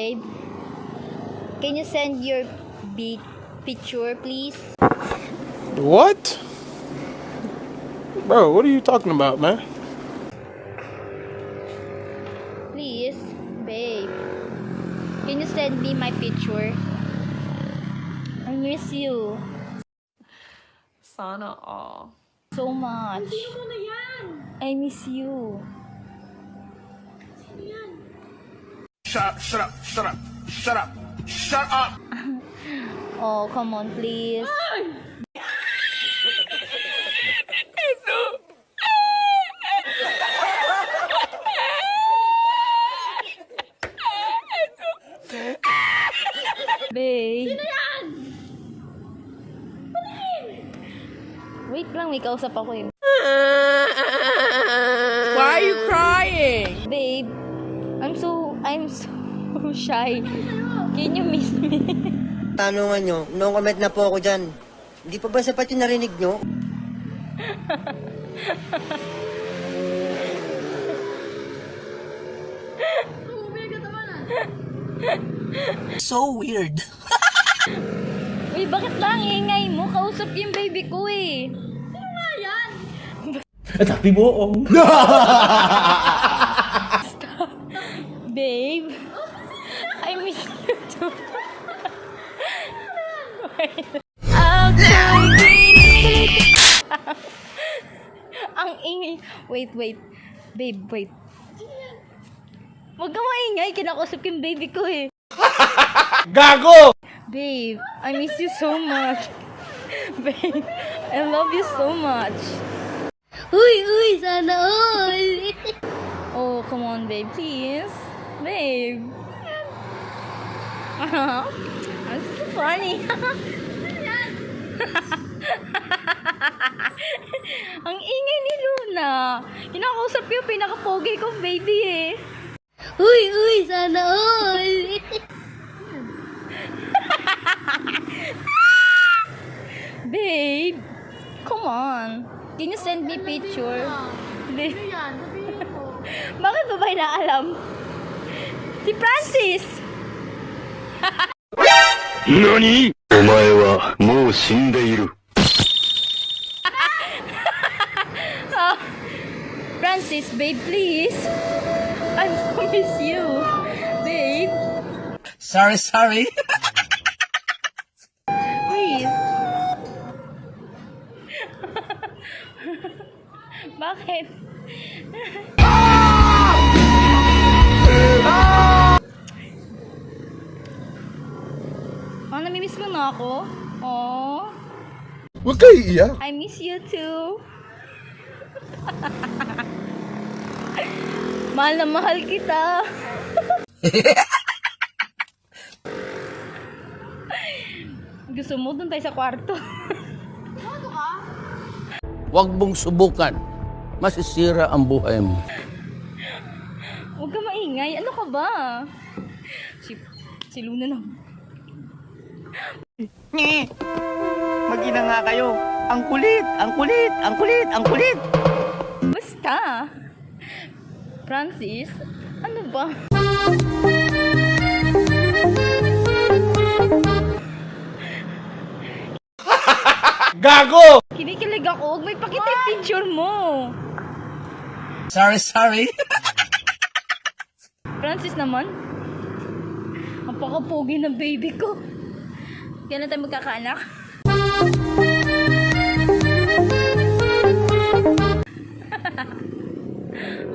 Babe, can you send your picture, please? What? Bro, what are you talking about, man? Please, babe. Can you send me my picture? I miss you Sana all. so much. I miss you. Shut up, shut up, shut up, shut up! Oh, come on, please. Babe. Sino yan? Wait lang, may kausap ako eh. Why are you crying? Babe, I'm so shy. Can you miss me? Tanungan nyo, no comment na po ako dyan. Hindi pa ba sapat yung narinig nyo? So weird. Uy, bakit lang ingay mo? Kausap yung baby ko eh. Tapi bohong. Babe, I miss you too. Ang ingay. Wait. Babe, wait. Huwag ka maingay. Kinakausap yung baby ko eh. Gago! Babe, I miss you so much. Babe, I love you so much. Uy, sana all. Oh, come on, babe, please. Babe. That's so funny. Ang ingay ni Luna. Kinakausap yung pinaka-pogi kong baby eh. Uy, sana all. Babe, come on. Can you send me picture? Babe. Bakit ba ba inaalam? Si Francis! NANI?! お前はもう死んでいる。 Francis, babe, please. I so miss you. Babe, Sorry. please. Bakit? Oh, namimiss mo na ako? Oh, Huwag kayo iiyak. I miss you too. Mahal na mahal kita. Gusto mo dun tayo sa kwarto? Huwag mong subukan. Masisira ang buhay mo. Huwag ka maingay. Ano ka ba? Si Luna na. Mag-ina nga kayo. Ang kulit. Basta. Francis, ano ba? Gago! Kinikilig ako. Huwag may pakita yung picture mo. Sorry. Francis naman. Ang pakapogi ng baby ko. Kailan tayo magkakaanak?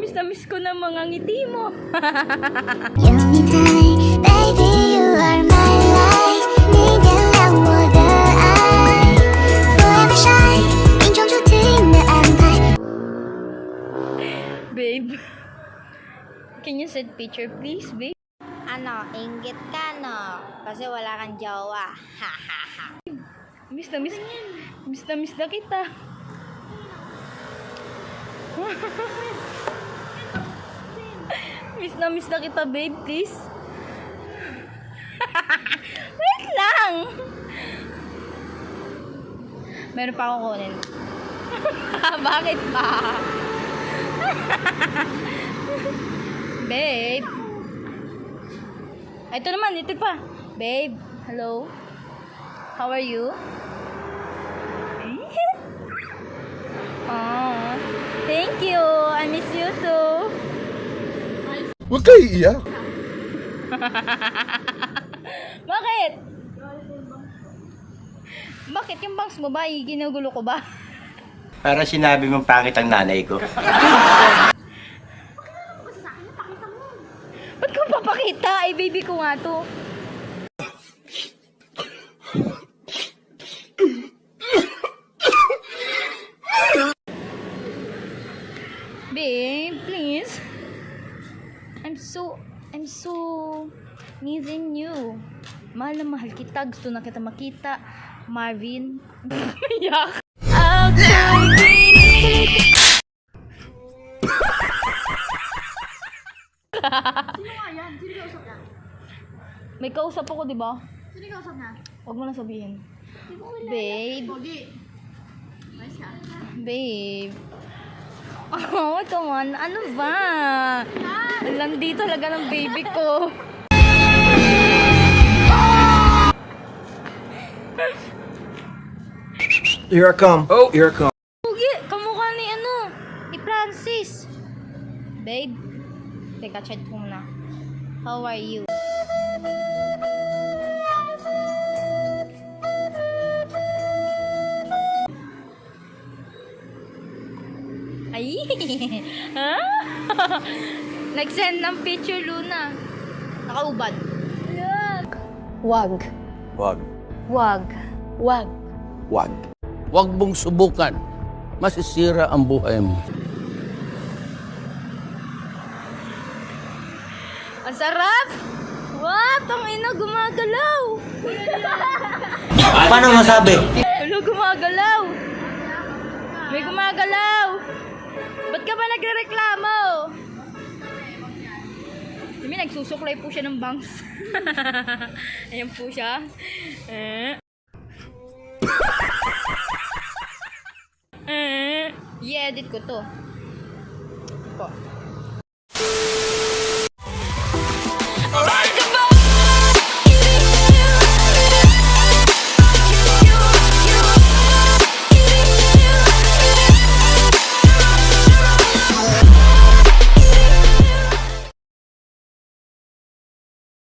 Miss na miss ko na mga ngiti mo. You me time, baby, you are my light. 你点亮我的爱 ，Forever shine， 命中注定的安排。 Babe, can you send picture please, babe? Ano, inggit ka, no? Kasi wala kang jowa. Ha, ha, ha. Miss na kita. miss na kita, babe, please. Wait lang. Meron pa akong kunin. Bakit pa? Babe, Ito naman, ito pa. Babe, hello. How are you? Oh, thank you. I miss you too. Huwag kayo iiyak. Bakit? Bakit yung bangs mo ba? Ginugulo ko ba? Para sinabi mong pangit ang nanay ko. Ba't ko papakita? Ay, baby ko nga to. Babe, please. I'm so missing you. Mahal na mahal kita. Gusto na kita makita. Marvin. Yak. May kausap ako, di ba? Sino kausap na? Huwag mo na sabihin. Babe. Babe. Oh, come on. Ano ba? Landi talaga ng baby ko. Here I come. Oh, here I come. Pugi, kamukha ni Francis. Babe. Teka, chat ko muna. How are you? Ay! Ha? Nag-send ng picture, Luna. Nakaubad. Wag. Wag. Wag. Wag. Wag. Huwag mong subukan. Masisira ang buhay mo. Ang sarap! Wow, tangina, gumagalaw! Paano masabi? Ano, gumagalaw? May gumagalaw! Ba't ka ba nagrereklamo? May nagsusuklay po siya ng bangs. Ayan po siya. I-edit ko to. Ito.